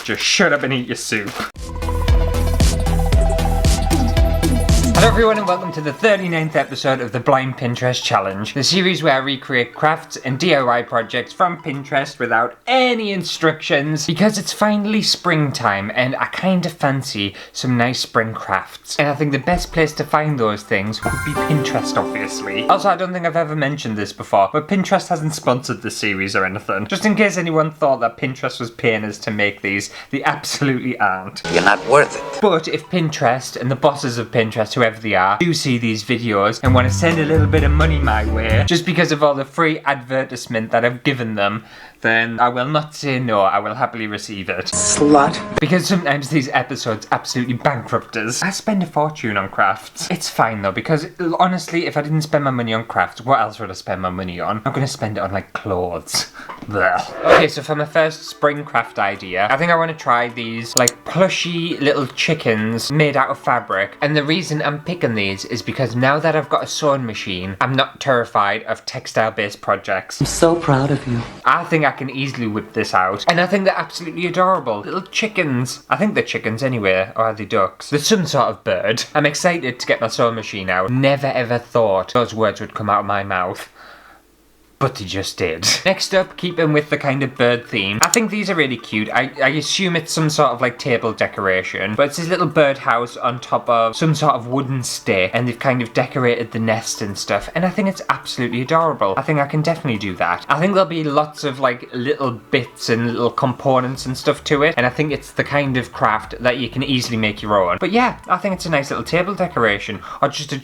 Just shut up and eat your soup. Hello everyone and welcome to the 39th episode of the Blind Pinterest Challenge, the series where I recreate crafts and DIY projects from Pinterest without any instructions, because it's finally springtime and I kind of fancy some nice spring crafts. And I think the best place to find those things would be Pinterest, obviously. Also, I don't think I've ever mentioned this before, but Pinterest hasn't sponsored this series or anything. Just in case anyone thought that Pinterest was paying us to make these, they absolutely aren't. You're not worth it. But if Pinterest and the bosses of Pinterest, whoever they are, do see these videos and want to send a little bit of money my way just because of all the free advertisement that I've given them, then I will not say no. I will happily receive it. Slut. Because sometimes these episodes absolutely bankrupt us. I spend a fortune on crafts. It's fine though, because honestly, if I didn't spend my money on crafts, what else would I spend my money on? I'm gonna spend it on like clothes. Blech. Okay, so for my first spring craft idea, I think I want to try these like plushy little chickens made out of fabric. And the reason I'm picking these is because now that I've got a sewing machine, I'm not terrified of textile-based projects. I'm so proud of you. I think I can easily whip this out. And I think they're absolutely adorable. Little chickens. I think they're chickens anyway, or are they ducks? They're some sort of bird. I'm excited to get my sewing machine out. Never ever thought those words would come out of my mouth. But they just did. Next up, keeping with the kind of bird theme, I think these are really cute. I assume it's some sort of like table decoration, but it's this little birdhouse on top of some sort of wooden stick, and they've kind of decorated the nest and stuff, and I think it's absolutely adorable. I think I can definitely do that. I think there'll be lots of like little bits and little components and stuff to it, and I think it's the kind of craft that you can easily make your own. But yeah, I think it's a nice little table decoration, or just a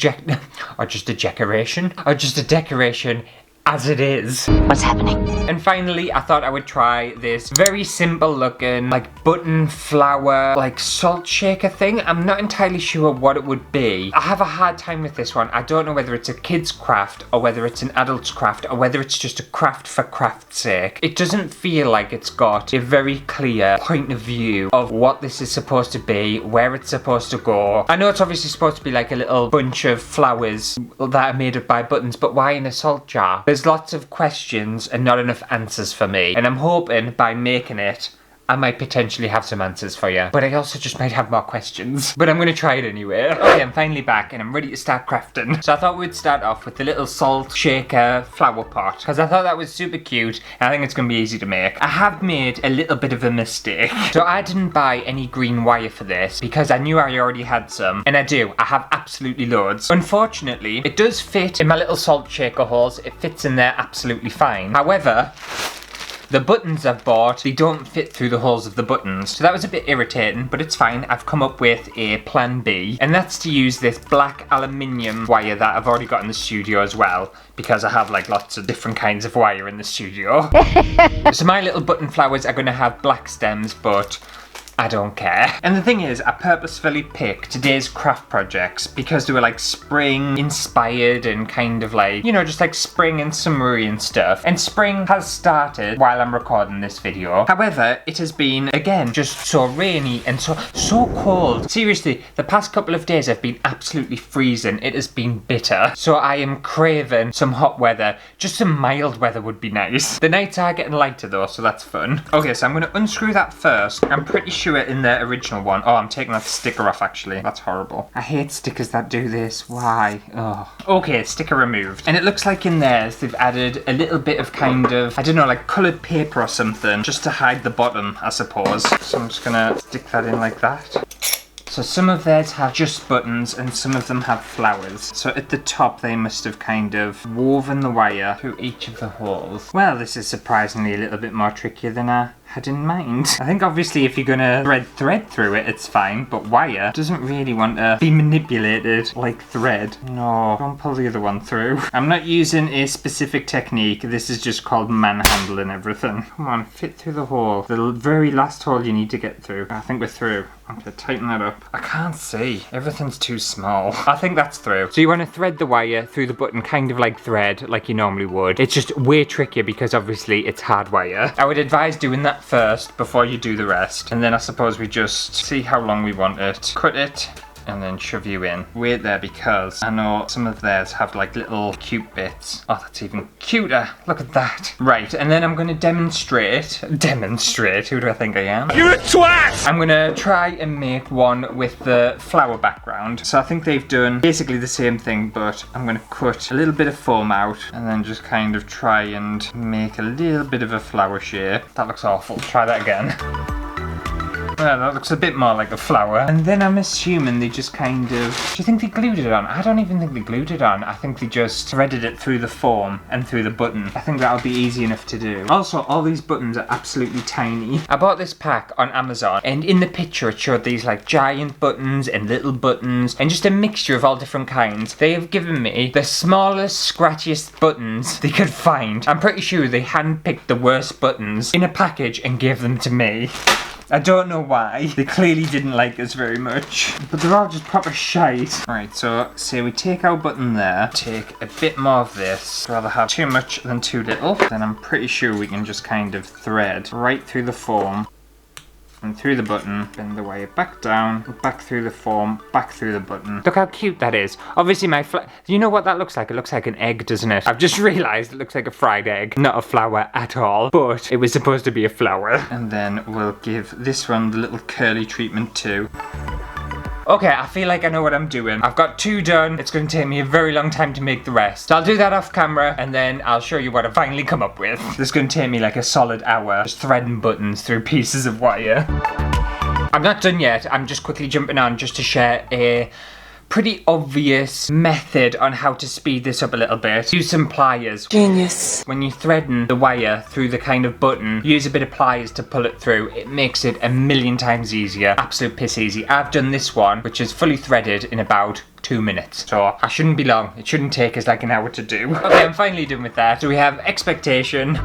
decoration as it is. What's happening? And finally, I thought I would try this very simple looking, like button flower, like salt shaker thing. I'm not entirely sure what it would be. I have a hard time with this one. I don't know whether it's a kid's craft or whether it's an adult's craft or whether it's just a craft for craft's sake. It doesn't feel like it's got a very clear point of view of what this is supposed to be, where it's supposed to go. I know it's obviously supposed to be like a little bunch of flowers that are made up by buttons, but why in a salt jar? There's lots of questions and not enough answers for me, and I'm hoping by making it I might potentially have some answers for you, but I also just might have more questions. But I'm going to try it anyway. Okay, I'm finally back and I'm ready to start crafting. So I thought we'd start off with the little salt shaker flower pot, because I thought that was super cute and I think it's going to be easy to make. I have made a little bit of a mistake. So I didn't buy any green wire for this because I knew I already had some, and I do. I have absolutely loads. Unfortunately, it does fit in my little salt shaker holes. It fits in there absolutely fine. However, the buttons I've bought, they don't fit through the holes of the buttons. So that was a bit irritating, but it's fine. I've come up with a plan B, and that's to use this black aluminium wire that I've already got in the studio as well, because I have like lots of different kinds of wire in the studio. So my little button flowers are going to have black stems, but I don't care. And the thing is, I purposefully picked today's craft projects because they were like spring inspired and kind of like, you know, just like spring and summery and stuff. And spring has started while I'm recording this video. However, it has been, again, just so rainy and so cold. Seriously, the past couple of days have been absolutely freezing. It has been bitter. So I am craving some hot weather. Just some mild weather would be nice. The nights are getting lighter though, so that's fun. Okay, so I'm gonna unscrew that first. I'm pretty sure in the original one. Oh, I'm taking that sticker off actually. That's horrible. I hate stickers that do this. Why? Oh. Okay, sticker removed. And it looks like in theirs they've added a little bit of kind of, I don't know, like coloured paper or something, just to hide the bottom, I suppose. So I'm just gonna stick that in like that. So some of theirs have just buttons and some of them have flowers. So at the top they must have kind of woven the wire through each of the holes. Well, this is surprisingly a little bit more trickier than I had in mind. I think obviously if you're gonna thread through it, it's fine, but wire doesn't really want to be manipulated like thread. No, don't pull the other one through. I'm not using a specific technique. This is just called manhandling everything. Come on, fit through the hole. The very last hole you need to get through. I think we're through. I'm gonna tighten that up. I can't see. Everything's too small. I think that's through. So you want to thread the wire through the button kind of like thread, like you normally would. It's just way trickier because obviously it's hard wire. I would advise doing that first before you do the rest. And then I suppose we just see how long we want it. Cut it and then shove you in. Wait there because I know some of theirs have like little cute bits. Oh, that's even cuter. Look at that. Right, and then I'm gonna demonstrate, who do I think I am? You're a twat! I'm gonna try and make one with the flower background. So I think they've done basically the same thing, but I'm gonna cut a little bit of foam out and then just kind of try and make a little bit of a flower shape. That looks awful. Try that again. Well, that looks a bit more like a flower. And then I'm assuming they just kind of... Do you think they glued it on? I don't even think they glued it on. I think they just threaded it through the foam and through the button. I think that'll be easy enough to do. Also, all these buttons are absolutely tiny. I bought this pack on Amazon, and in the picture it showed these like giant buttons and little buttons and just a mixture of all different kinds. They have given me the smallest, scratchiest buttons they could find. I'm pretty sure they handpicked the worst buttons in a package and gave them to me. I don't know why. They clearly didn't like us very much. But they're all just proper shite. Right, so say we take our button there, take a bit more of this. I'd rather have too much than too little. Then I'm pretty sure we can just kind of thread right through the foam and through the button, bend the wire back down, back through the foam, back through the button. Look how cute that is. Obviously you know what that looks like? It looks like an egg, doesn't it? I've just realised it looks like a fried egg, not a flower at all, but it was supposed to be a flower. And then we'll give this one the little curly treatment too. Okay, I feel like I know what I'm doing. I've got 2 done. It's going to take me a very long time to make the rest. So I'll do that off camera and then I'll show you what I've finally come up with. This is going to take me like a solid hour just threading buttons through pieces of wire. I'm not done yet. I'm just quickly jumping on just to share a pretty obvious method on how to speed this up a little bit. Use some pliers. Genius. When you threaden the wire through the kind of button, use a bit of pliers to pull it through. It makes it a million times easier. Absolute piss easy. I've done this one, which is fully threaded in about 2 minutes. So I shouldn't be long. It shouldn't take us like an hour to do. Okay, I'm finally done with that. So we have expectation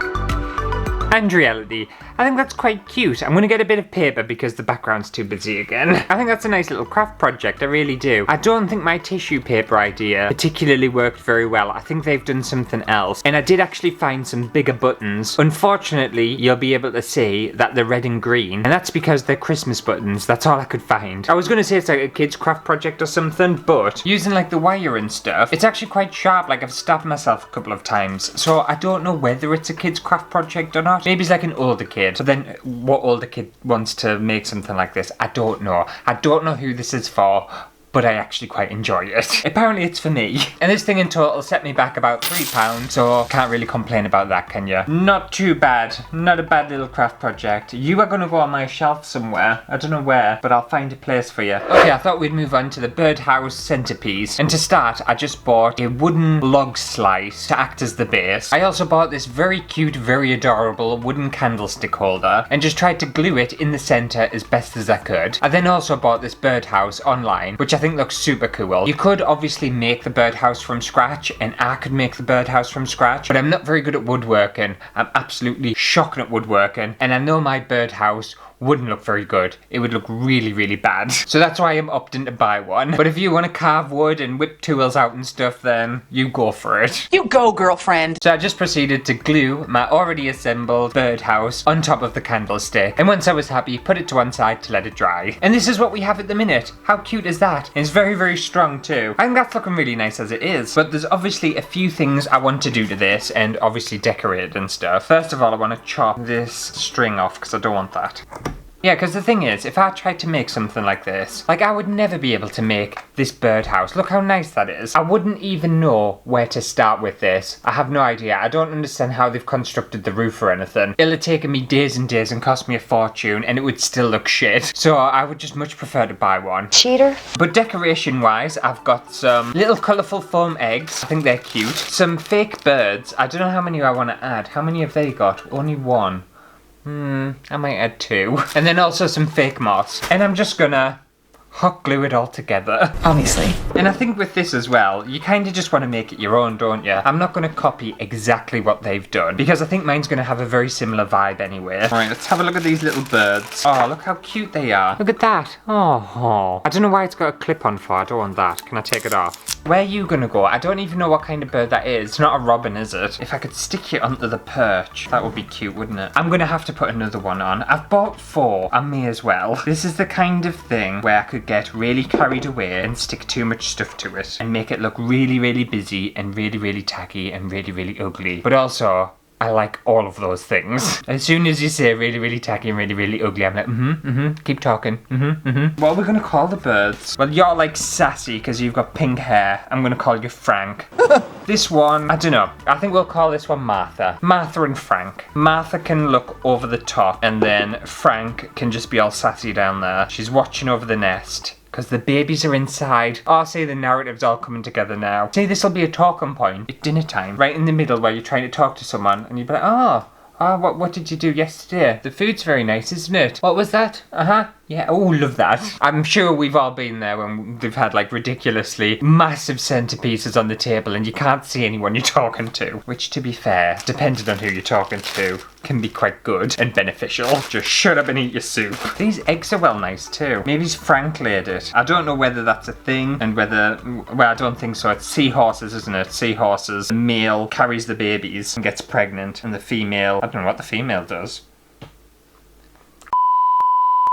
and reality. I think that's quite cute. I'm gonna get a bit of paper because the background's too busy again. I think that's a nice little craft project, I really do. I don't think my tissue paper idea particularly worked very well. I think they've done something else. And I did actually find some bigger buttons. Unfortunately, you'll be able to see that they're red and green, and that's because they're Christmas buttons. That's all I could find. I was gonna say it's like a kid's craft project or something, but using like the wire and stuff, it's actually quite sharp. Like I've stabbed myself a couple of times. So I don't know whether it's a kid's craft project or not. Maybe it's like an older kid. But then what older kid wants to make something like this? I don't know. I don't know who this is for, but I actually quite enjoy it. Apparently it's for me. And this thing in total set me back about £3, so can't really complain about that, can you? Not too bad. Not a bad little craft project. You are gonna go on my shelf somewhere. I don't know where, but I'll find a place for you. Okay, I thought we'd move on to the birdhouse centerpiece. And to start, I just bought a wooden log slice to act as the base. I also bought this very cute, very adorable wooden candlestick holder and just tried to glue it in the center as best as I could. I then also bought this birdhouse online, which I think looks super cool. You could obviously make the birdhouse from scratch, and I could make the birdhouse from scratch, but I'm not very good at woodworking. I'm absolutely shocking at woodworking, and I know my birdhouse wouldn't look very good. It would look really, really bad. So that's why I'm opting to buy one. But if you want to carve wood and whip tools out and stuff, then you go for it. You go, girlfriend. So I just proceeded to glue my already assembled birdhouse on top of the candlestick. And once I was happy, put it to one side to let it dry. And this is what we have at the minute. How cute is that? It's very, very strong too. I think that's looking really nice as it is. But there's obviously a few things I want to do to this, and obviously decorate it and stuff. First of all, I want to chop this string off because I don't want that. Yeah, because the thing is, if I tried to make something like this, like I would never be able to make this birdhouse. Look how nice that is. I wouldn't even know where to start with this. I have no idea. I don't understand how they've constructed the roof or anything. It'll have taken me days and days and cost me a fortune, and it would still look shit. So I would just much prefer to buy one. Cheater. But decoration-wise, I've got some little colourful foam eggs. I think they're cute. Some fake birds. I don't know how many I want to add. How many have they got? Only one. I might add 2. And then also some fake moss. And I'm just gonna hot glue it all together. Obviously. And I think with this as well, you kind of just want to make it your own, don't you? I'm not going to copy exactly what they've done, because I think mine's going to have a very similar vibe anyway. Alright, let's have a look at these little birds. Oh, look how cute they are. Look at that. Oh. I don't know why it's got a clip on for. I don't want that. Can I take it off? Where are you gonna go? I don't even know what kind of bird that is. It's not a robin, is it? If I could stick you onto the perch, that would be cute, wouldn't it? I'm gonna have to put another one on. I've bought 4. I may as well. This is the kind of thing where I could get really carried away and stick too much stuff to it and make it look really, really busy and really, really tacky and really, really ugly. But also, I like all of those things. As soon as you say really, really tacky and really, really ugly, I'm like, keep talking, What are we gonna call the birds? Well, you're like sassy because you've got pink hair. I'm gonna call you Frank. This one, I don't know. I think we'll call this one Martha. Martha and Frank. Martha can look over the top and then Frank can just be all sassy down there. She's watching over the nest. Because the babies are inside. Oh, see, the narrative's all coming together now. See, this'll be a talking point at dinner time. Right in the middle where you're trying to talk to someone. And you'll be like, what did you do yesterday? The food's very nice, isn't it? What was that? Yeah, oh, love that. I'm sure we've all been there when they've had like ridiculously massive centerpieces on the table and you can't see anyone you're talking to. Which, to be fair, depending on who you're talking to, can be quite good and beneficial. Just shut up and eat your soup. These eggs are well nice too. Maybe Frank laid it. I don't know whether that's a thing and whether, well, I don't think so. It's seahorses, isn't it? Seahorses. The male carries the babies and gets pregnant and the female, I don't know what the female does.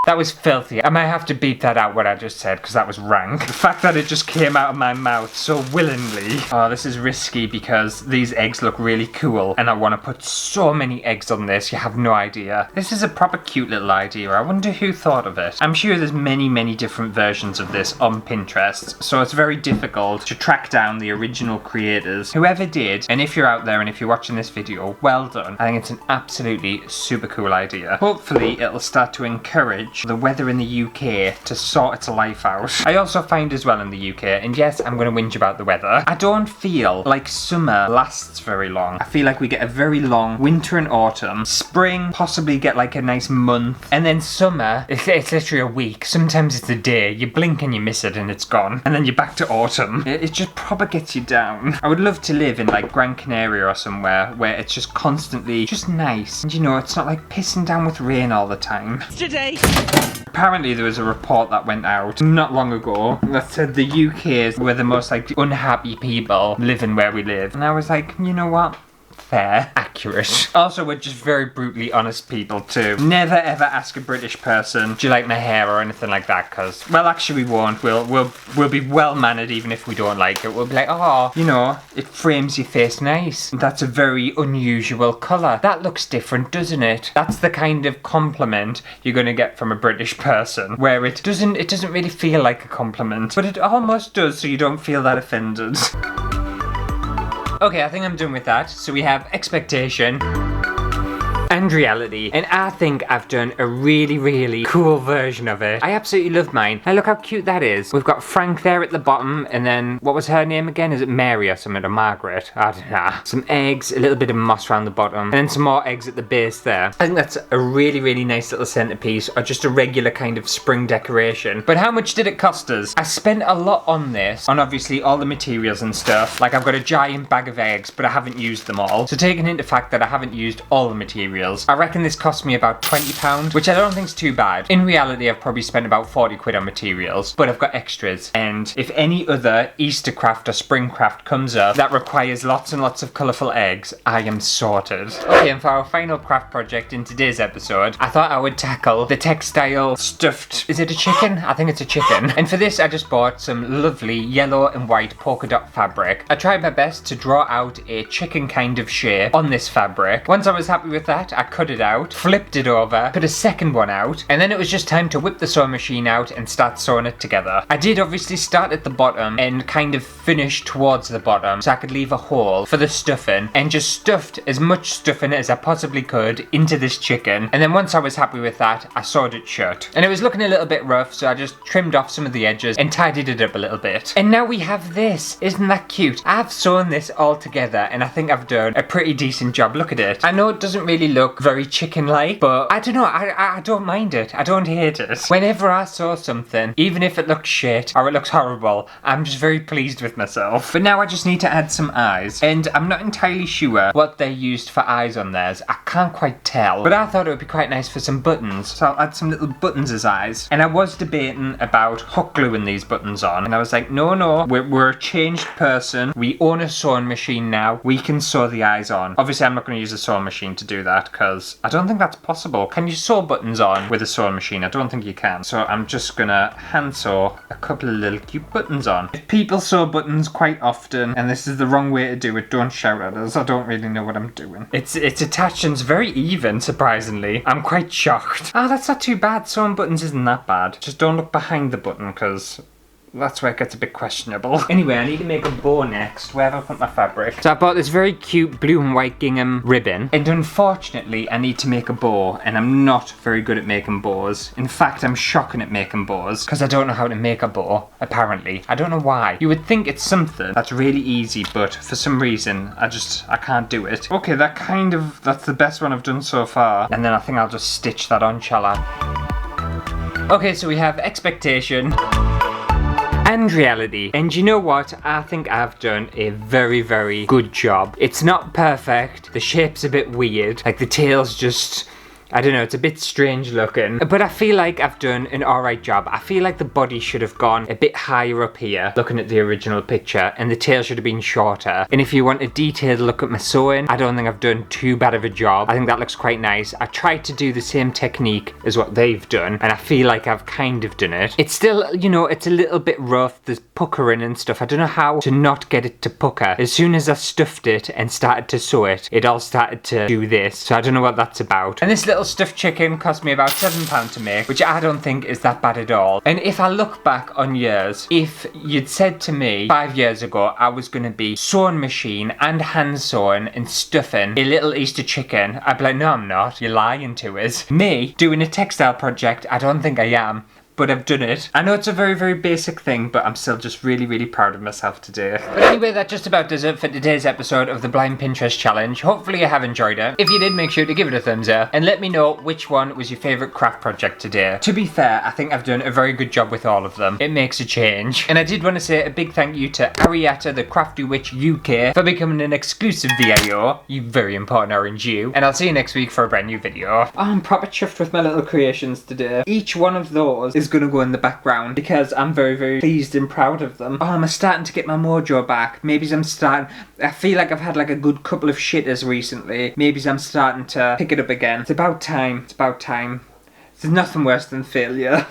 That was filthy. I might have to beep that out what I just said because that was rank. The fact that it just came out of my mouth so willingly. Oh, this is risky because these eggs look really cool and I want to put so many eggs on this, you have no idea. This is a proper cute little idea. I wonder who thought of it. I'm sure there's many, many different versions of this on Pinterest, so it's very difficult to track down the original creators. Whoever did, and if you're out there and if you're watching this video, well done. I think it's an absolutely super cool idea. Hopefully it'll start to encourage the weather in the UK to sort its life out. I also find as well in the UK, and yes, I'm going to whinge about the weather, I don't feel like summer lasts very long. I feel like we get a very long winter and autumn. Spring, possibly get like a nice month. And then summer, it's literally a week. Sometimes it's a day. You blink and you miss it and it's gone. And then you're back to autumn. It just proper gets you down. I would love to live in like Gran Canaria or somewhere where it's just constantly just nice. And you know, it's not like pissing down with rain all the time. Today. Apparently there was a report that went out not long ago that said the UK were the most like unhappy people living where we live. And I was like, you know what? Fair. Accurate. Also, we're just very brutally honest people too. Never ever ask a British person, do you like my hair or anything like that, because, well, actually we won't. We'll be well mannered even if we don't like it. We'll be like, oh, you know, it frames your face nice. That's a very unusual colour. That looks different, doesn't it? That's the kind of compliment you're gonna get from a British person, where it doesn't really feel like a compliment, but it almost does, so you don't feel that offended. Okay, I think I'm done with that. So we have expectation and reality, and I think I've done a really, really cool version of it. I absolutely love mine. Now look how cute that is. We've got Frank there at the bottom, and then, what was her name again? Is it Mary or something, or Margaret? I don't know. Some eggs, a little bit of moss around the bottom, and then some more eggs at the base there. I think that's a really, really nice little centerpiece, or just a regular kind of spring decoration. But how much did it cost us? I spent a lot on this, on obviously all the materials and stuff. Like, I've got a giant bag of eggs, but I haven't used them all. So taking into fact that I haven't used all the materials, I reckon this cost me about £20, which I don't think is too bad. In reality, I've probably spent about 40 quid on materials, but I've got extras. And if any other Easter craft or spring craft comes up that requires lots and lots of colourful eggs, I am sorted. Okay, and for our final craft project in today's episode, I thought I would tackle the textile stuffed, is it a chicken? I think it's a chicken. And for this, I just bought some lovely yellow and white polka dot fabric. I tried my best to draw out a chicken kind of shape on this fabric. Once I was happy with that, I cut it out, flipped it over, put a second one out, and then it was just time to whip the sewing machine out and start sewing it together. I did obviously start at the bottom and kind of finish towards the bottom so I could leave a hole for the stuffing, and just stuffed as much stuffing as I possibly could into this chicken. And then once I was happy with that, I sewed it shut. And it was looking a little bit rough, so I just trimmed off some of the edges and tidied it up a little bit. And now we have this. Isn't that cute? I've sewn this all together and I think I've done a pretty decent job. Look at it. I know it doesn't really look look very chicken-like, but I don't know, I don't mind it. I don't hate it. Whenever I sew something, even if it looks shit or it looks horrible, I'm just very pleased with myself. But now I just need to add some eyes, and I'm not entirely sure what they used for eyes on theirs. I can't quite tell, but I thought it would be quite nice for some buttons, so I'll add some little buttons as eyes. And I was debating about hot gluing these buttons on, and I was like, no, we're a changed person. We own a sewing machine now. We can sew the eyes on. Obviously, I'm not going to use a sewing machine to do that, because I don't think that's possible. Can you sew buttons on with a sewing machine? I don't think you can. So I'm just gonna hand sew a couple of little cute buttons on. If people sew buttons quite often, and this is the wrong way to do it, don't shout at us. I don't really know what I'm doing. It's attached and it's very even, surprisingly. I'm quite shocked. Oh, that's not too bad. Sewing buttons isn't that bad. Just don't look behind the button, because that's where it gets a bit questionable. Anyway, I need to make a bow next. Where have I put my fabric? So I bought this very cute blue and white gingham ribbon, and unfortunately I need to make a bow, and I'm not very good at making bows. In fact, I'm shocking at making bows, because I don't know how to make a bow, apparently. I don't know why. You would think it's something that's really easy, but for some reason, I can't do it. Okay, that's the best one I've done so far. And then I think I'll just stitch that on, shall I? Okay, so we have expectation and reality. And you know what? I think I've done a very, very good job. It's not perfect. The shape's a bit weird. Like the tail's just, I don't know, it's a bit strange looking, but I feel like I've done an alright job. I feel like the body should have gone a bit higher up here, looking at the original picture, and the tail should have been shorter. And if you want a detailed look at my sewing, I don't think I've done too bad of a job. I think that looks quite nice. I tried to do the same technique as what they've done, and I feel like I've kind of done it. It's still, you know, it's a little bit rough. There's puckering and stuff. I don't know how to not get it to pucker. As soon as I stuffed it and started to sew it, it all started to do this. So I don't know what that's about. And this little stuffed chicken cost me about £7 to make, which I don't think is that bad at all. And if I look back on years, if you'd said to me 5 years ago I was going to be sewing machine and hand sewing and stuffing a little Easter chicken, I'd be like, no I'm not, you're lying to us. Me doing a textile project, I don't think I am, but I've done it. I know it's a very, very basic thing, but I'm still just really, really proud of myself today. But anyway, that just about does it for today's episode of the Blind Pinterest Challenge. Hopefully you have enjoyed it. If you did, make sure to give it a thumbs up and let me know which one was your favourite craft project today. To be fair, I think I've done a very good job with all of them. It makes a change. And I did want to say a big thank you to Arietta the Crafty Witch UK for becoming an exclusive VIO. You very important orange you. And I'll see you next week for a brand new video. Oh, I'm proper chuffed with my little creations today. Each one of those is gonna go in the background because I'm very, very pleased and proud of them. Oh, I'm starting to get my mojo back. Maybe I feel like I've had like a good couple of shitters recently. Maybe I'm starting to pick it up again. It's about time. It's about time. There's nothing worse than failure.